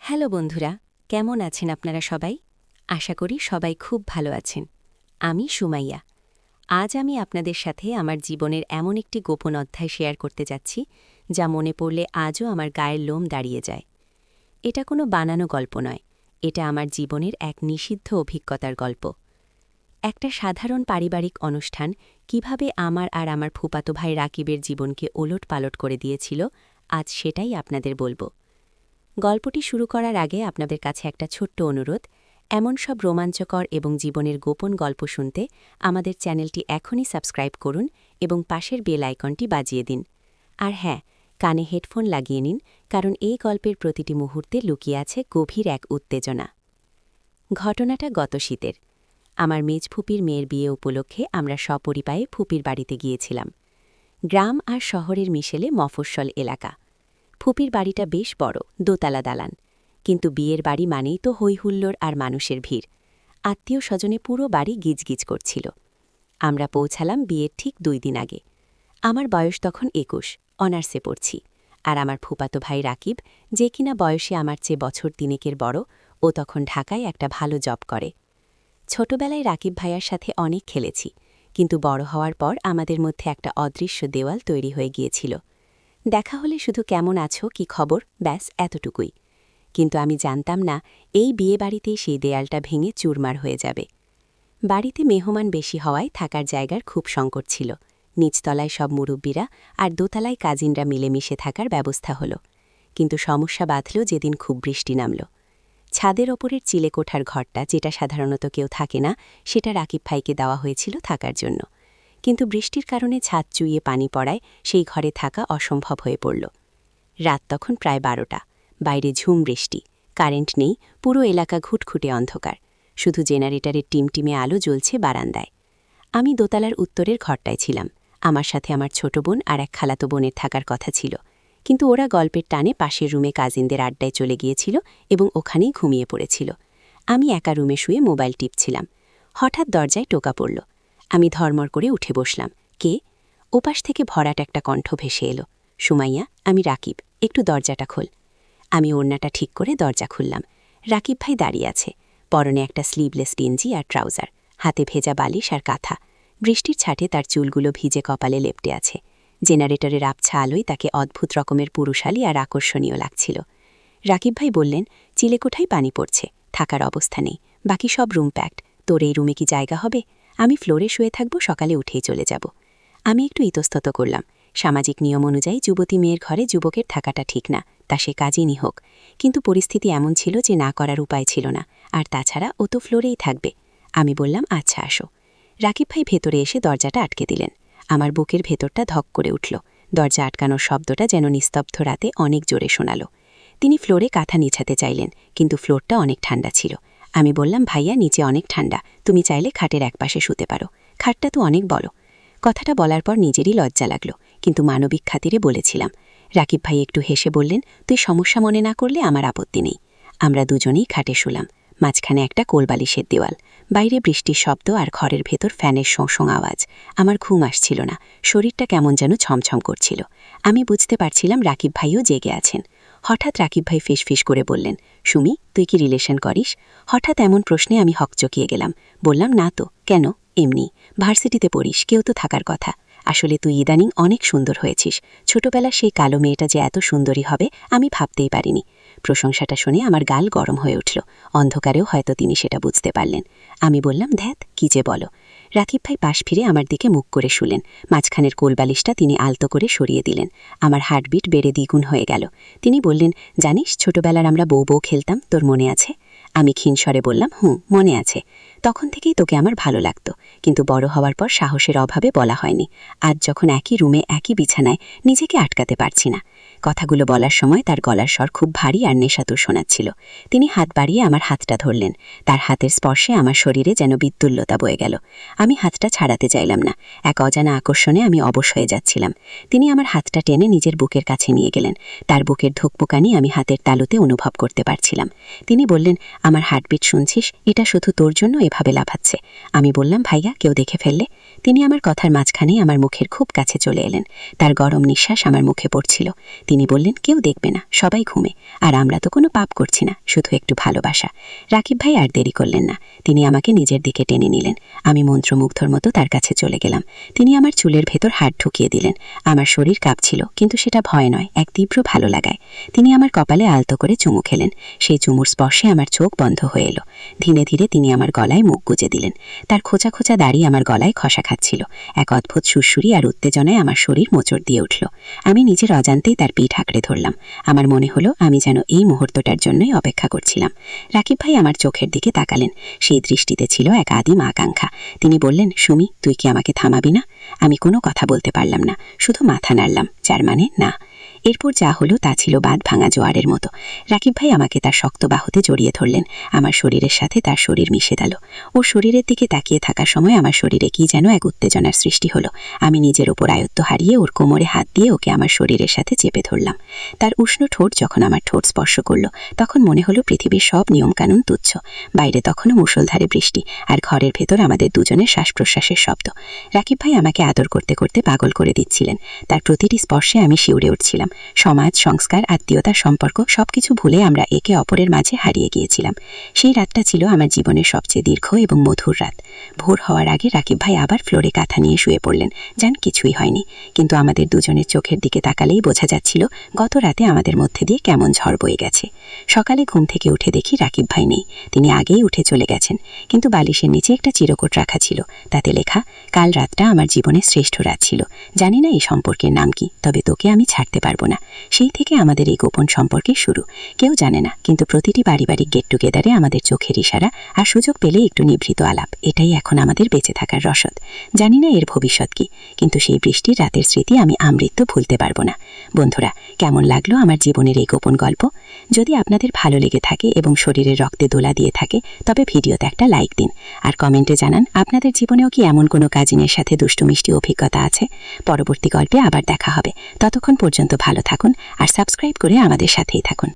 Hello বন্ধুরা, কেমন আছেন আপনারা সবাই? আশা করি সবাই খুব ভালো আছেন। আমি সুমাইয়া। আজ আমি আপনাদের সাথে আমার জীবনের এমন একটি গোপন অধ্যায় শেয়ার করতে যাচ্ছি, যা মনে পড়লে আজও আমার গায়ের লোম দাঁড়িয়ে যায়। এটা কোনো বানানো গল্প নয়, এটা আমার জীবনের এক নিষিদ্ধ অভিজ্ঞতার গল্প। একটা সাধারণ পারিবারিক অনুষ্ঠান কিভাবে আমার আর আমার ফুপাতো ভাই রাকিবের জীবনকে ওলটপালট করে দিয়েছিল, আজ সেটাই আপনাদের বলবো। গল্পটি শুরু করার আগে আপনাদের কাছে একটা ছোট্ট অনুরোধ, এমন সব রোমাঞ্চকর এবং জীবনের গোপন গল্প শুনতে আমাদের চ্যানেলটি এখনই সাবস্ক্রাইব করুন এবং পাশের বেল আইকনটি বাজিয়ে দিন। আর হ্যাঁ, কানে হেডফোন লাগিয়ে নিন, কারণ এই গল্পের প্রতিটি মুহূর্তে লুকিয়ে আছে গভীর এক উত্তেজনা। ঘটনাটা গত শীতের। আমার মেজ ফুপির মেয়ের বিয়ে উপলক্ষে আমরা সপরিবারে ফুপির বাড়িতে গিয়েছিলাম। গ্রাম আর শহরের মিশেলে মফস্বল এলাকা। ফুপির বাড়িটা বেশ বড়, দোতলা দালান, কিন্তু বিয়ের বাড়ি মানেই তো হৈহুল্লোড় আর মানুষের ভিড়। আত্মীয় স্বজনে পুরো বাড়ি গিজগিজ করছিল। আমরা পৌঁছালাম বিয়ের ঠিক 2 দিন আগে। আমার বয়স তখন 21, অনার্সে পড়ছি, আর আমার ফুপাতো ভাই রাকিব, যে কিনা বয়সে আমার চেয়ে বছর 3 বড়, ও তখন ঢাকায় একটা ভালো জব করে। ছোটবেলায় রাকিব ভাইয়ার সাথে অনেক খেলেছি, কিন্তু বড় হওয়ার পর আমাদের মধ্যে একটা অদৃশ্য দেওয়াল তৈরি হয়ে গিয়েছিল। দেখা হলে শুধু কেমন আছো, কি খবর, ব্যাস এতটুকুই। কিন্তু আমি জানতাম না এই বিয়েবাড়িতেই সেই দেয়ালটা ভেঙে চুরমার হয়ে যাবে। বাড়িতে মেহমান বেশি হওয়ায় থাকার জায়গার খুব সংকট ছিল। নিচতলায় সব মুরব্বীরা আর দোতলায় কাজিনরা মিলেমিশে থাকার ব্যবস্থা হলো। কিন্তু সমস্যা বাঁধল যেদিন খুব বৃষ্টি নামল। ছাদের ওপরের চিলেকোঠার ঘরটা, যেটা সাধারণত কেউ থাকে না, সেটা রাকিব ভাইকে দেওয়া হয়েছিল থাকার জন্য। কিন্তু বৃষ্টির কারণে ছাদ চুইয়ে পানি পড়ায় সেই ঘরে থাকা অসম্ভব হয়ে পড়ল। রাত তখন প্রায় 12টা, বাইরে ঝুম বৃষ্টি, কারেন্ট নেই, পুরো এলাকা ঘুটঘুটে অন্ধকার, শুধু জেনারেটরের টিমটিমে আলো জ্বলছে বারান্দায়। আমি দোতলার উত্তরের ঘরটায় ছিলাম। আমার সাথে আমার ছোট বোন আর এক খালাতো বোনের থাকার কথা ছিল, কিন্তু ওরা গল্পের টানে পাশের রুমে কাজিনদের আড্ডায় চলে গিয়েছিল এবং ওখানেই ঘুমিয়ে পড়েছিল। আমি একা রুমে শুয়ে মোবাইল টিপছিলাম। হঠাৎ দরজায় টোকা পড়ল। আমি ধর্মর করে উঠে বসলাম। কে? ওপাশ থেকে ভরাট একটা কণ্ঠ ভেসে এলো। সুমাইয়া, আমি রাকিব, একটু দরজাটা খোল। আমি ওড়নাটা ঠিক করে দরজা খুললাম। রাকিব ভাই দাঁড়িয়ে আছে, পরনে একটা স্লিভলেস গেঞ্জি আর ট্রাউজার, হাতে ভেজা বালিশ আর কাঁথা। বৃষ্টির ছাটে তার চুলগুলো ভিজে কপালে লেপটে আছে। জেনারেটরের আবছা আলোয় তাকে অদ্ভুত রকমের পুরুষালী আর আকর্ষণীয় লাগছিল। রাকিব ভাই বললেন, চিলেকোঠায় পানি পড়ছে, থাকার অবস্থা নেই, বাকি সব রুম প্যাকড, তোর এই রুমে কি জায়গা হবে? আমি ফ্লোরে শুয়ে থাকব, সকালে উঠেই চলে যাব। আমি একটু ইতস্তত করলাম। সামাজিক নিয়ম অনুযায়ী যুবতী মেয়ের ঘরে যুবকের থাকাটা ঠিক না, তা সে কাজিনই হোক। কিন্তু পরিস্থিতি এমন ছিল যে না করার উপায় ছিল না, আর তাছাড়া ও তো ফ্লোরেই থাকবে। আমি বললাম, আচ্ছা আসো। রাকিব ভাই ভেতরে এসে দরজাটা আটকে দিলেন। আমার বুকের ভেতরটা ধক করে উঠল। দরজা আটকানোর শব্দটা যেন নিস্তব্ধ রাতে অনেক জোরে শোনাল। তিনি ফ্লোরে কাঁথা নিছাতে চাইলেন, কিন্তু ফ্লোরটা অনেক ঠান্ডা ছিল। আমি বললাম, ভাইয়া নিচে অনেক ঠান্ডা, তুমি চাইলে খাটের একপাশে শুতে পারো, খাটটা তো অনেক বড়। কথাটা বলার পর নিজেরই লজ্জা লাগল, কিন্তু মানবিক খাতিরে বলেছিলাম। রাকিব ভাই একটু হেসে বললেন, তুই সমস্যা মনে না করলে আমার আপত্তি নেই। আমরা দুজনেই খাটে শুলাম। মাঝখানে একটা কোলবালিশের দেওয়াল, বাইরে বৃষ্টির শব্দ আর ঘরের ভেতর ফ্যানের শোঁ আওয়াজ। আমার ঘুম আসছিল না, শরীরটা কেমন যেন ছমছম করছিল। আমি বুঝতে পারছিলাম রাকিব ভাইও জেগে আছেন। হঠাৎ রাকিব ভাই ফিসফিস করে বললেন, সুমি, তুই কি রিলেশন করিস? হঠাৎ এমন প্রশ্নে আমি হকচকিয়ে গেলাম। বললাম, না তো, কেন? এমনি, ভার্সিটিতে পড়িস, কেউ তো থাকার কথা। আসলে তুই ইদানিং অনেক সুন্দর হয়েছিস, ছোটবেলা সেই কালো মেয়েটা যে এত সুন্দরী হবে আমি ভাবতেই পারিনি। প্রশংসাটা শুনে আমার গাল গরম হয়ে উঠল। অন্ধকারেও হয়তো তিনি সেটা বুঝতে পারলেন। আমি বললাম, ধ্যাত, কি যে বলো। রাকিব ভাই পাশ ফিরে আমার দিকে মুখ করে শুলেন। মাঝখানের কোলবালিশটা তিনি আলতো করে সরিয়ে দিলেন। আমার হার্টবিট বেড়ে দ্বিগুণ হয়ে গেল। তিনি বললেন, জানিস, ছোটবেলার আমরা বউ বউ খেলতাম, তোর মনে আছে? আমি ক্ষীণস্বরে বললাম, মনে আছে। তখন থেকেই তোকে আমার ভালো লাগতো, কিন্তু বড় হওয়ার পর সাহসের অভাবে বলা হয়নি। আজ যখন একই রুমে একই বিছানায়, নিজেকে আটকাতে পারছি না। কথাগুলো বলার সময় তার গলার স্বর খুব ভারী আর নেশাতুর শোনাচ্ছিল। তিনি হাত বাড়িয়ে আমার হাতটা ধরলেন। তার হাতের স্পর্শে আমার শরীরে যেন বিদ্যুল্লতা বয়ে গেল। আমি হাতটা ছাড়াতে চাইলাম না। এক অজানা আকর্ষণে আমি অবশ হয়ে যাচ্ছিলাম। তিনি আমার হাতটা টেনে নিজের বুকের কাছে নিয়ে গেলেন। তার বুকের ধুকপুকানি আমি হাতের তালুতে অনুভব করতে পারছিলাম। তিনি বললেন, আমার হার্টবিট শুনছিস? এটা শুধু তোর জন্য এভাবে লাফাচ্ছে। আমি বললাম, ভাইয়া কেউ দেখে ফেললে? তিনি আমার কথার মাঝখানেই আমার মুখের খুব কাছে চলে এলেন। তার গরম নিঃশ্বাস আমার মুখে পড়ছিল। তিনি বললেন, কেউ দেখবে না, সবাই ঘুমে, আর আমরা তো কোনো পাপ করছি না, শুধু একটু ভালোবাসা। রাকিব ভাই আর দেরি করলেন না, তিনি আমাকে নিজের দিকে টেনে নিলেন। আমি মন্ত্রমুগ্ধর মতো তার কাছে চলে গেলাম। তিনি আমার চুলের ভেতর হাত ঢুকিয়ে দিলেন। আমার শরীর কাঁপছিল, কিন্তু সেটা ভয় নয়, এক তীব্র ভালো লাগায়। তিনি আমার কপালে আলতো করে চুমু খেলেন। সেই চুমুর স্পর্শে আমার চোখ বন্ধ হয়ে এলো। ধীরে ধীরে তিনি আমার গলায় মুখ গুজে দিলেন। তার খোঁচা খোঁচা দাড়ি আমার গলায় খসা খাচ্ছিল। এক অদ্ভুত সুরসুরি আর উত্তেজনায় আমার শরীর মোচড় দিয়ে উঠল। আমি নিজের অজান্তেই তার পিঠ আঁকড়ে ধরলাম। আমার মনে হলো আমি যেন এই মুহূর্তটার জন্যই অপেক্ষা করছিলাম। রাকিব ভাই আমার চোখের দিকে তাকালেন। সেই দৃষ্টিতে ছিল এক আদিম আকাঙ্ক্ষা। তিনি বললেন, সুমি, তুই কি আমাকে থামাবি না? আমি কোনো কথা বলতে পারলাম না, শুধু মাথা নাড়লাম, যার মানে না। এরপর যা হলো তা ছিল বাঁধ ভাঙা জোয়ারের মতো। রাকিব ভাই আমাকে তার শক্ত বাহুতে জড়িয়ে ধরলেন। আমার শরীরের সাথে তার শরীর মিশে গেল। ওর শরীরের দিকে তাকিয়ে থাকার সময় আমার শরীরে কি যেন এক উত্তেজনার সৃষ্টি হলো। আমি নিজের ওপর আয়ত্ত হারিয়ে ওর কোমরে হাত দিয়ে ওকে আমার শরীরের সাথে চেপে ধরলাম। তার উষ্ণ ঠোঁট যখন আমার ঠোঁট স্পর্শ করলো, তখন মনে হলো পৃথিবীর সব নিয়মকানুন তুচ্ছ। বাইরে তখনও মুষলধারে বৃষ্টি, আর ঘরের ভেতর আমাদের দুজনের শ্বাস প্রশ্বাসের শব্দ। রাকিব ভাই আমাকে আদর করতে করতে পাগল করে দিচ্ছিলেন। তার প্রতিটি স্পর্শে আমি শিউরে উঠছিলাম। সমাজ, সংস্কার, আত্মীয়তার সম্পর্ক সবকিছু ভুলে আমরা একে অপরের মাঝে হারিয়ে গিয়েছিলাম। সেই রাতটা ছিল আমার জীবনের সবচেয়ে দীর্ঘ এবং মধুর রাত। ভোর হওয়ার আগে রাকিব ভাই আবার ফ্লোরে কাঁথা নিয়ে শুয়ে পড়লেন। যেন কিছুই হয়নি, কিন্তু আমাদের দুজনের চোখের দিকে তাকালেই বোঝা যাচ্ছিল গত রাতে আমাদের মধ্যে দিয়ে কেমন ঝড় বয়ে গেছে। সকালে ঘুম থেকে উঠে দেখি রাকিব ভাই নেই। তিনি আগেই উঠে চলে গেছেন, কিন্তু বালিশের নিচে একটা চিরকুট রাখা ছিল। তাতে লেখা, কাল রাতটা আমার জীবনের শ্রেষ্ঠ রাত ছিল। জানি না এই সম্পর্কের নাম কি, তবে তোকে আমি ছাড়তে পারবো না। সেই থেকে আমাদের এই গোপন সম্পর্কের শুরু। কেউ জানে না, কিন্তু প্রতিটি পারিবারিক গেট টুগেদারে আমাদের চোখের ইশারা আর সুযোগ পেলে একটু নিভৃত আলাপ, এটাই এখন আমাদের বেঁচে থাকার রসদ। জানি না এর ভবিষ্যৎ কি, কিন্তু সেই বৃষ্টির রাতের স্মৃতি আমি আমৃত্যু ভুলতে পারবো না। বন্ধুরা, কেমন লাগলো আমার জীবনের এই গোপন গল্প? যদি আপনাদের ভালো লেগে থাকে এবং শরীরের রক্তে দোলা দিয়ে থাকে, তবে ভিডিওতে একটা লাইক দিন, আর কমেন্টে জানান আপনাদের জীবনেও কি এমন কোনো কাজিনের সাথে দুষ্টু মিষ্টি অভিজ্ঞতা আছে। পরবর্তী গল্পে আবার দেখা হবে। ততক্ষণ পর্যন্ত ভালো থাকুন আর সাবস্ক্রাইব করে আমাদের সাথেই থাকুন।